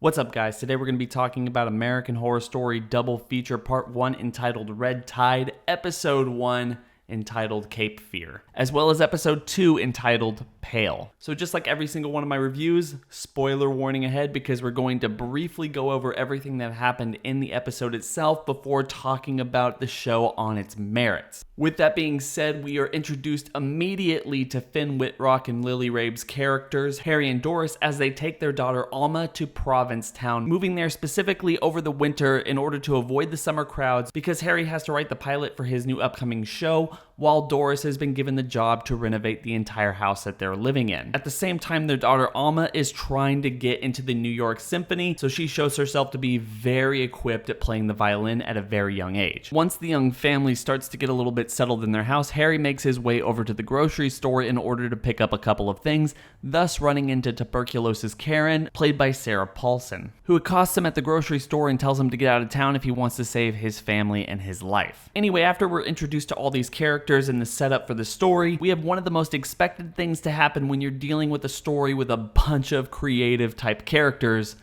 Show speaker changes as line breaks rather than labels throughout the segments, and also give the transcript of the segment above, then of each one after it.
What's up, guys? Today we're going to be talking about American Horror Story Double Feature Part 1 entitled Red Tide, Episode 1 entitled Cape Fear, as well as Episode 2 entitled Pale. So just like every single one of my reviews, spoiler warning ahead because we're going to briefly go over everything that happened in the episode itself before talking about the show on its merits. With that being said, we are introduced immediately to Finn Whitrock and Lily Rabe's characters, Harry and Doris, as they take their daughter Alma to Provincetown, moving there specifically over the winter in order to avoid the summer crowds because Harry has to write the pilot for his new upcoming show, while Doris has been given the job to renovate the entire house that they're living in. At the same time, their daughter Alma is trying to get into the New York Symphony, so she shows herself to be very equipped at playing the violin at a very young age. Once the young family starts to get a little bit settled in their house, Harry makes his way over to the grocery store in order to pick up a couple of things, thus running into tuberculosis Karen, played by Sarah Paulson, who accosts him at the grocery store and tells him to get out of town if he wants to save his family and his life. Anyway, after we're introduced to all these characters and the setup for the story, we have one of the most expected things to happen when you're dealing with a story with a bunch of creative type characters.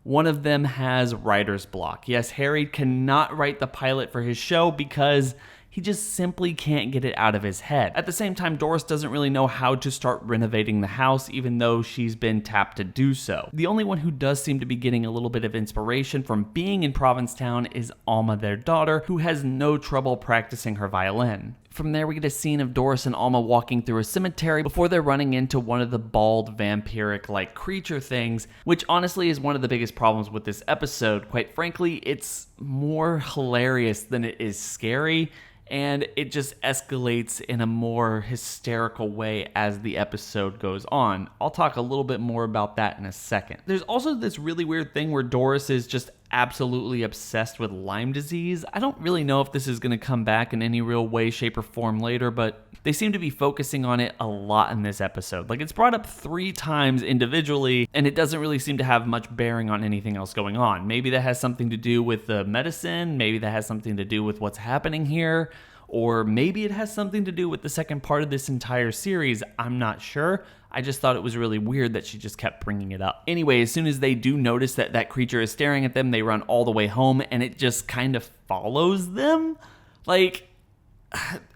One of them has writer's block. Yes, Harry cannot write the pilot for his show because he just simply can't get it out of his head. At the same time, Doris doesn't really know how to start renovating the house, even though she's been tapped to do so. The only one who does seem to be getting a little bit of inspiration from being in Provincetown is Alma, their daughter, who has no trouble practicing her violin. From there, we get a scene of Doris and Alma walking through a cemetery before they're running into one of the bald, vampiric-like creature things, which honestly is one of the biggest problems with this episode. Quite frankly, it's more hilarious than it is scary, and it just escalates in a more hysterical way as the episode goes on. I'll talk a little bit more about that in a second. There's also this really weird thing where Doris is just absolutely obsessed with Lyme disease. I don't really know if this is going to come back in any real way, shape, or form later, but they seem to be focusing on it a lot in this episode. Like, it's brought up 3 times individually, and it doesn't really seem to have much bearing on anything else going on. Maybe that has something to do with the medicine, maybe that has something to do with what's happening here, or maybe it has something to do with the second part of this entire series. I'm not sure. I just thought it was really weird that she just kept bringing it up. Anyway, as soon as they do notice that that creature is staring at them, they run all the way home, and it just kind of follows them. Like,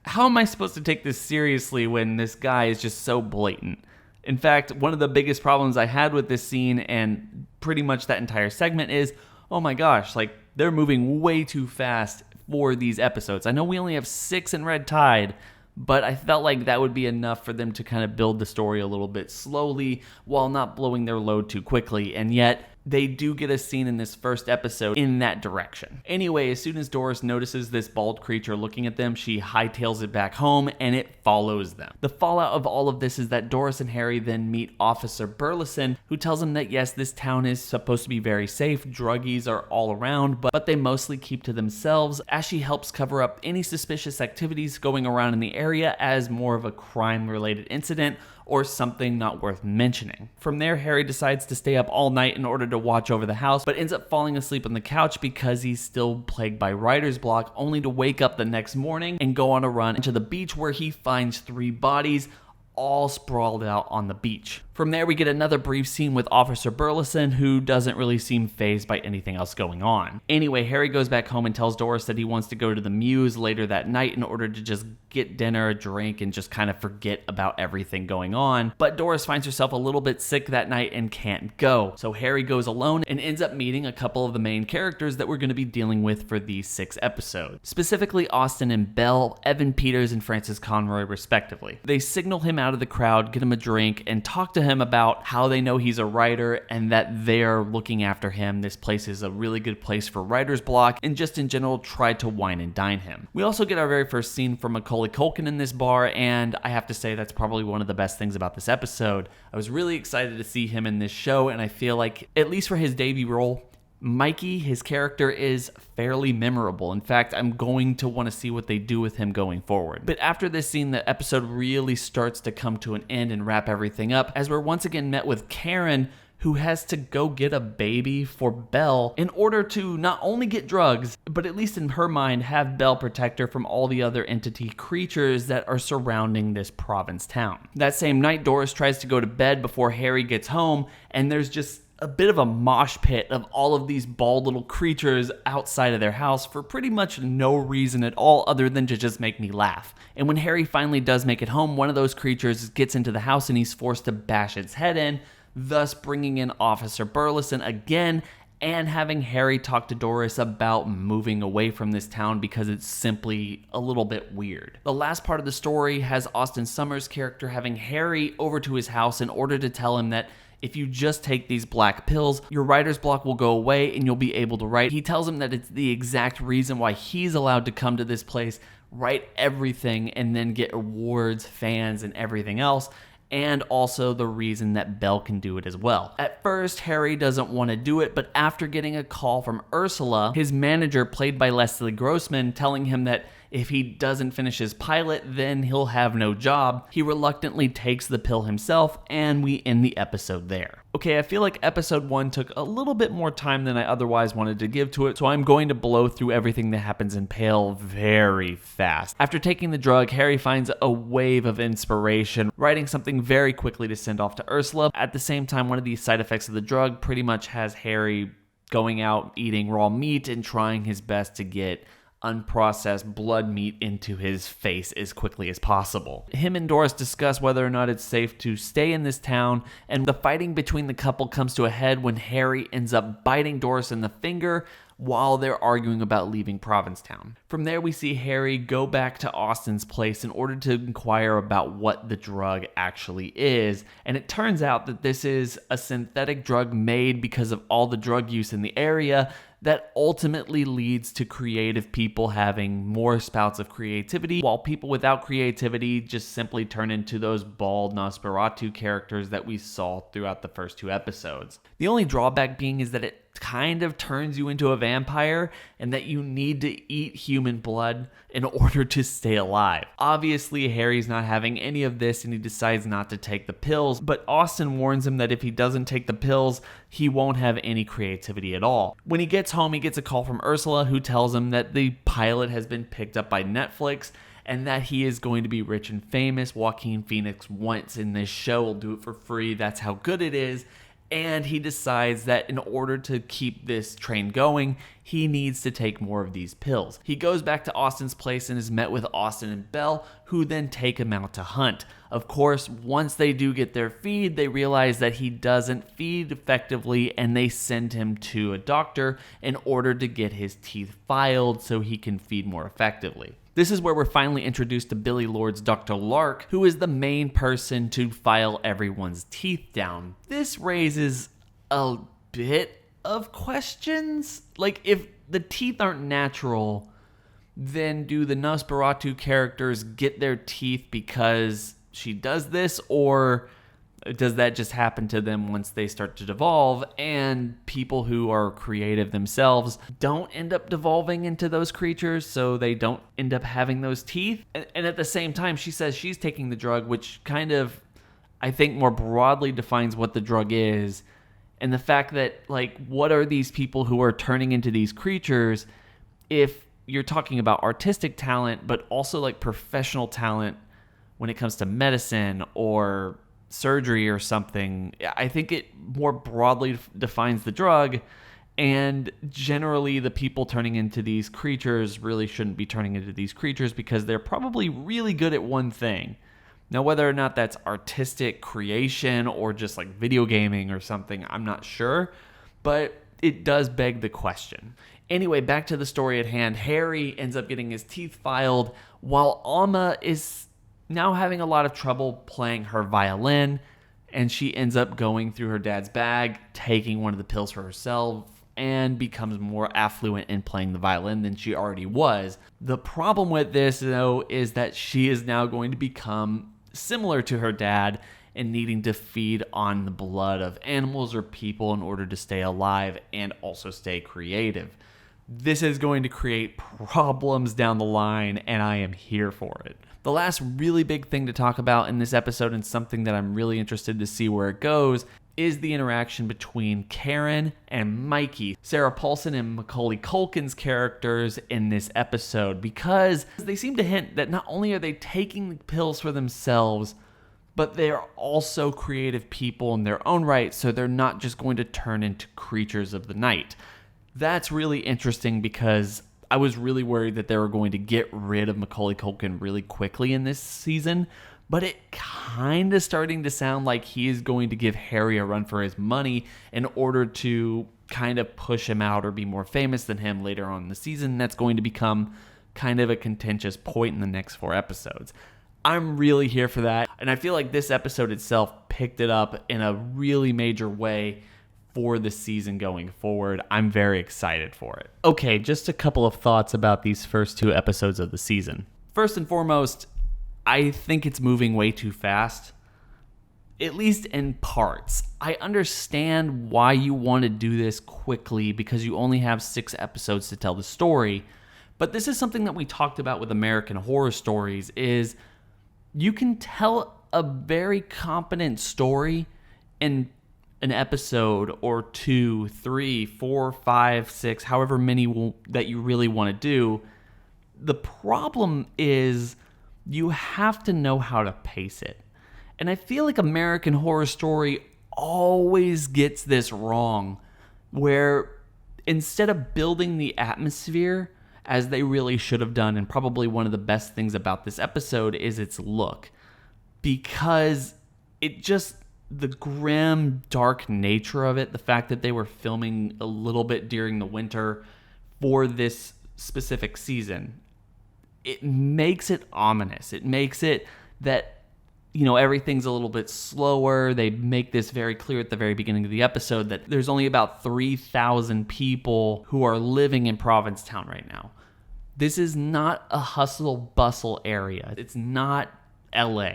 how am I supposed to take this seriously when this guy is just so blatant? In fact, one of the biggest problems I had with this scene and pretty much that entire segment is, oh my gosh, like, they're moving way too fast for these episodes. I know we only have 6 in Red Tide, but I felt like that would be enough for them to kind of build the story a little bit slowly while not blowing their load too quickly, and yet they do get a scene in this first episode in that direction. Anyway, as soon as Doris notices this bald creature looking at them, she hightails it back home, and it follows them. The fallout of all of this is that Doris and Harry then meet Officer Burleson, who tells them that yes, this town is supposed to be very safe, druggies are all around, but they mostly keep to themselves, as she helps cover up any suspicious activities going around in the area as more of a crime-related incident or something not worth mentioning. From there, Harry decides to stay up all night in order to watch over the house, but ends up falling asleep on the couch because he's still plagued by writer's block, only to wake up the next morning and go on a run to the beach where he finds 3 bodies all sprawled out on the beach. From there, we get another brief scene with Officer Burleson, who doesn't really seem fazed by anything else going on. Anyway, Harry goes back home and tells Doris that he wants to go to the Mews later that night in order to just get dinner, a drink, and just kind of forget about everything going on. But Doris finds herself a little bit sick that night and can't go. So Harry goes alone and ends up meeting a couple of the main characters that we're going to be dealing with for these 6 episodes. Specifically Austin and Belle, Evan Peters, and Francis Conroy respectively. They signal him out of the crowd, get him a drink, and talk to him about how they know he's a writer and that they're looking after him. This place is a really good place for writer's block, and just in general try to wine and dine him. We also get our very first scene from Macaulay Culkin in this bar, and I have to say that's probably one of the best things about this episode. I was really excited to see him in this show, and I feel like, at least for his debut role, Mikey, his character, is fairly memorable. In fact, I'm going to want to see what they do with him going forward. But after this scene, the episode really starts to come to an end and wrap everything up, as we're once again met with Karen, who has to go get a baby for Belle in order to not only get drugs, but at least in her mind, have Belle protect her from all the other entity creatures that are surrounding this province town. That same night, Doris tries to go to bed before Harry gets home, and there's just a bit of a mosh pit of all of these bald little creatures outside of their house for pretty much no reason at all other than to just make me laugh. And when Harry finally does make it home, one of those creatures gets into the house and he's forced to bash its head in, thus bringing in Officer Burleson again and having Harry talk to Doris about moving away from this town because it's simply a little bit weird. The last part of the story has Austin Summers' character having Harry over to his house in order to tell him that if you just take these black pills, your writer's block will go away and you'll be able to write. He tells him that it's the exact reason why he's allowed to come to this place, write everything, and then get awards, fans, and everything else. And also the reason that Belle can do it as well. At first, Harry doesn't want to do it, but after getting a call from Ursula, his manager, played by Leslie Grossman, telling him that if he doesn't finish his pilot, then he'll have no job, he reluctantly takes the pill himself, and we end the episode there. Okay, I feel like episode 1 took a little bit more time than I otherwise wanted to give to it, so I'm going to blow through everything that happens in Pale very fast. After taking the drug, Harry finds a wave of inspiration, writing something very quickly to send off to Ursula. At the same time, one of these side effects of the drug pretty much has Harry going out, eating raw meat, and trying his best to get unprocessed blood meat into his face as quickly as possible. Him and Doris discuss whether or not it's safe to stay in this town, and the fighting between the couple comes to a head when Harry ends up biting Doris in the finger while they're arguing about leaving Provincetown. From there, we see Harry go back to Austin's place in order to inquire about what the drug actually is, and it turns out that this is a synthetic drug made because of all the drug use in the area that ultimately leads to creative people having more spouts of creativity, while people without creativity just simply turn into those bald Nosferatu characters that we saw throughout the first 2 episodes. The only drawback being is that it kind of turns you into a vampire and that you need to eat human blood in order to stay alive. Obviously, Harry's not having any of this and he decides not to take the pills, but Austin warns him that if he doesn't take the pills, he won't have any creativity at all. When he gets home, he gets a call from Ursula, who tells him that the pilot has been picked up by Netflix and that he is going to be rich and famous. Joaquin Phoenix once in this show will do it for free. That's how good it is. And he decides that in order to keep this train going, he needs to take more of these pills. He goes back to Austin's place and is met with Austin and Belle, who then take him out to hunt. Of course, once they do get their feed, they realize that he doesn't feed effectively, and they send him to a doctor in order to get his teeth filed so he can feed more effectively. This is where we're finally introduced to Billy Lord's Dr. Lark, who is the main person to file everyone's teeth down. This raises a bit of questions. Like, if the teeth aren't natural, then do the Nosferatu characters get their teeth because she does this, or does that just happen to them once they start to devolve, and people who are creative themselves don't end up devolving into those creatures, so they don't end up having those teeth? And at the same time, she says she's taking the drug, which kind of, I think, more broadly defines what the drug is, and the fact that, like, what are these people who are turning into these creatures if you're talking about artistic talent, but also, like, professional talent when it comes to medicine or surgery or something? I think it more broadly defines the drug, and generally the people turning into these creatures really shouldn't be turning into these creatures because they're probably really good at one thing. Now, whether or not that's artistic creation or just like video gaming or something, I'm not sure, but it does beg the question. Anyway, back to the story at hand. Harry ends up getting his teeth filed while Alma is now having a lot of trouble playing her violin, and she ends up going through her dad's bag, taking one of the pills for herself, and becomes more affluent in playing the violin than she already was. The problem with this, though, is that she is now going to become similar to her dad and needing to feed on the blood of animals or people in order to stay alive and also stay creative. This is going to create problems down the line, and I am here for it. The last really big thing to talk about in this episode, and something that I'm really interested to see where it goes, is the interaction between Karen and Mikey, Sarah Paulson and Macaulay Culkin's characters in this episode, because they seem to hint that not only are they taking the pills for themselves, but they're also creative people in their own right, so they're not just going to turn into creatures of the night. That's really interesting because I was really worried that they were going to get rid of Macaulay Culkin really quickly in this season, but it kind of starting to sound like he is going to give Harry a run for his money in order to kind of push him out or be more famous than him later on in the season. That's going to become kind of a contentious point in the next 4 episodes. I'm really here for that, and I feel like this episode itself picked it up in a really major way for the season going forward. I'm very excited for it. Okay, just a couple of thoughts about these first 2 episodes of the season. First and foremost, I think it's moving way too fast, at least in parts. I understand why you want to do this quickly because you only have 6 episodes to tell the story, but this is something that we talked about with American Horror Stories, is you can tell a very competent story in an episode or 2, 3, 4, 5, 6, however many that you really want to do. The problem is you have to know how to pace it. And I feel like American Horror Story always gets this wrong, where instead of building the atmosphere as they really should have done, and probably one of the best things about this episode is its look, because it just, the grim, dark nature of it, the fact that they were filming a little bit during the winter for this specific season, it makes it ominous. It makes it that, everything's a little bit slower. They make this very clear at the very beginning of the episode that there's only about 3,000 people who are living in Provincetown right now. This is not a hustle bustle area. It's not LA.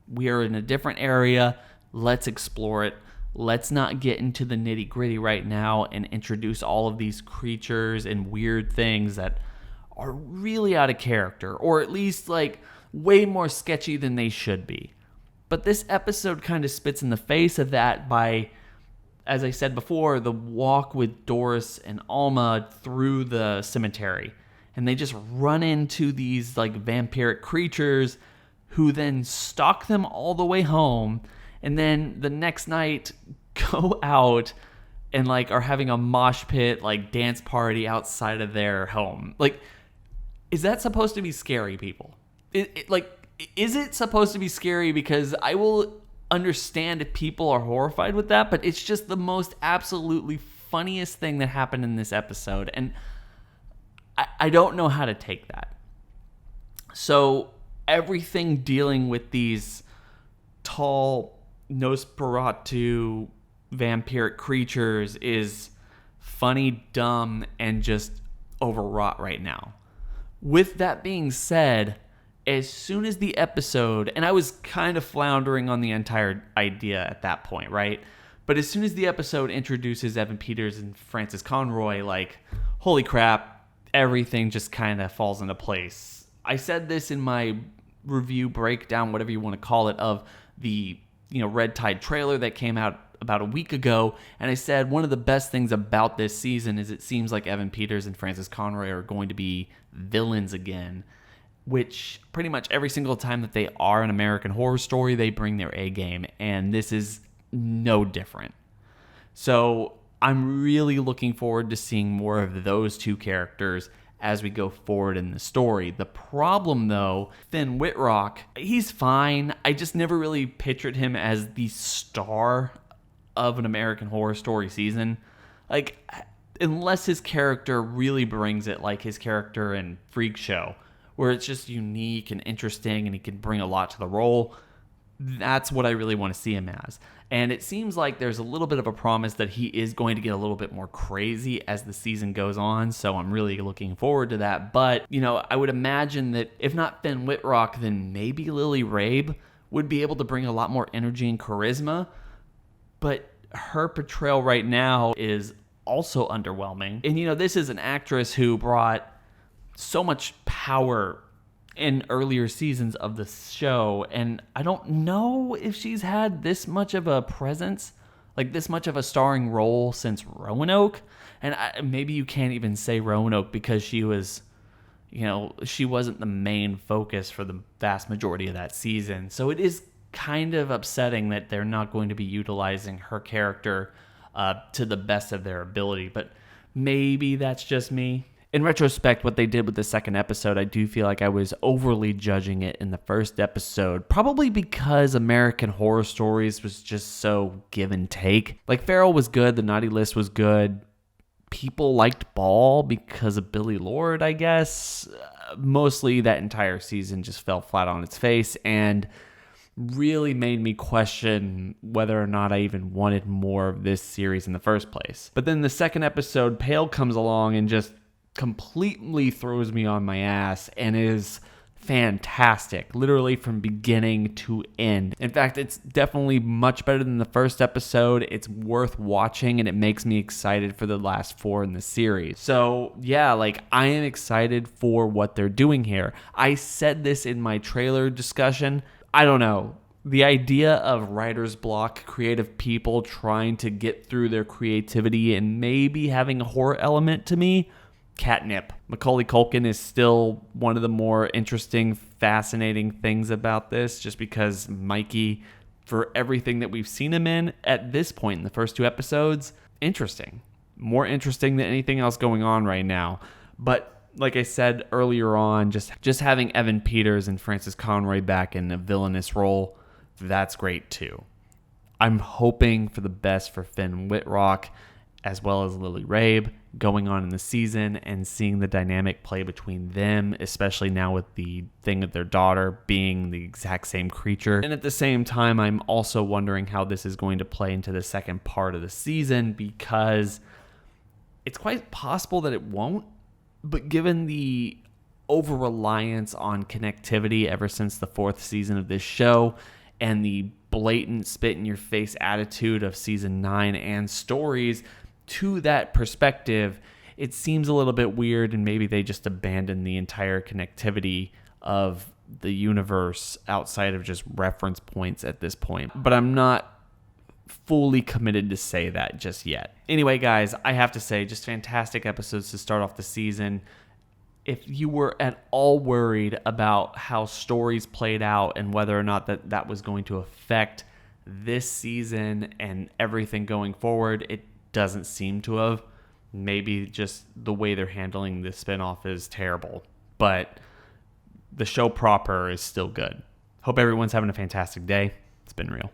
We are in a different area. Let's explore it. Let's not get into the nitty gritty right now and introduce all of these creatures and weird things that are really out of character, or at least like way more sketchy than they should be. But this episode kind of spits in the face of that by, as I said before, the walk with Doris and Alma through the cemetery. And they just run into these like vampiric creatures who then stalk them all the way home. And then the next night go out and like are having a mosh pit, like dance party outside of their home. Like, is that supposed to be scary, people? Is it supposed to be scary? Because I will understand if people are horrified with that, but it's just the most absolutely funniest thing that happened in this episode. And I don't know how to take that. So everything dealing with these tall Nosferatu vampiric creatures is funny, dumb, and just overwrought right now. With that being said, as soon as the episode, and I was kind of floundering on the entire idea at that point, right? But as soon as the episode introduces Evan Peters and Frances Conroy, like, holy crap, everything just kind of falls into place. I said this in my review breakdown, whatever you want to call it, of the Red Tide trailer that came out about a week ago, and I said one of the best things about this season is it seems like Evan Peters and Frances Conroy are going to be villains again, which pretty much every single time that they are an American Horror Story, they bring their A game, and this is no different. So I'm really looking forward to seeing more of those two characters as we go forward in the story. The problem, though, Finn Wittrock, he's fine. I just never really pictured him as the star of an American Horror Story season. Like, unless his character really brings it, like his character in Freak Show, where it's just unique and interesting and he can bring a lot to the role, that's what I really want to see him as. And it seems like there's a little bit of a promise that he is going to get a little bit more crazy as the season goes on, so I'm really looking forward to that. But, I would imagine that if not Finn Wittrock, then maybe Lily Rabe would be able to bring a lot more energy and charisma. But her portrayal right now is also underwhelming. And, this is an actress who brought so much power in earlier seasons of the show, and I don't know if she's had this much of a presence, like this much of a starring role since Roanoke. And maybe you can't even say Roanoke because she was, she wasn't the main focus for the vast majority of that season. So it is kind of upsetting that they're not going to be utilizing her character to the best of their ability, but maybe that's just me. In retrospect, what they did with the second episode, I do feel like I was overly judging it in the first episode, probably because American Horror Stories was just so give and take. Like, Feral was good, The Naughty List was good. People liked Ball because of Billy Lord, I guess. Mostly that entire season just fell flat on its face and really made me question whether or not I even wanted more of this series in the first place. But then the second episode, Pale, comes along and just completely throws me on my ass and is fantastic, literally from beginning to end. In fact, it's definitely much better than the first episode. It's worth watching, and it makes me excited for the last 4 in the series. So yeah, like, I am excited for what they're doing here. I said this in my trailer discussion. I don't know. The idea of writer's block, creative people trying to get through their creativity and maybe having a horror element, to me, catnip. Macaulay Culkin is still one of the more interesting, fascinating things about this, just because Mikey, for everything that we've seen him in at this point in the first 2 episodes, interesting. More interesting than anything else going on right now. But like I said earlier on, just having Evan Peters and Francis Conroy back in a villainous role, that's great too. I'm hoping for the best for Finn Wittrock as well as Lily Rabe going on in the season, and seeing the dynamic play between them, especially now with the thing of their daughter being the exact same creature. And at the same time, I'm also wondering how this is going to play into the second part of the season, because it's quite possible that it won't, but given the over-reliance on connectivity ever since the 4th season of this show, and the blatant spit-in-your-face attitude of season 9 and Stories, to that perspective, it seems a little bit weird, and maybe they just abandoned the entire connectivity of the universe outside of just reference points at this point. But I'm not fully committed to say that just yet. Anyway, guys, I have to say, just fantastic episodes to start off the season. If you were at all worried about how Stories played out and whether or not that was going to affect this season and everything going forward, it doesn't seem to have. Maybe just the way they're handling this spinoff is terrible, but the show proper is still good. Hope everyone's having a fantastic day. It's been real.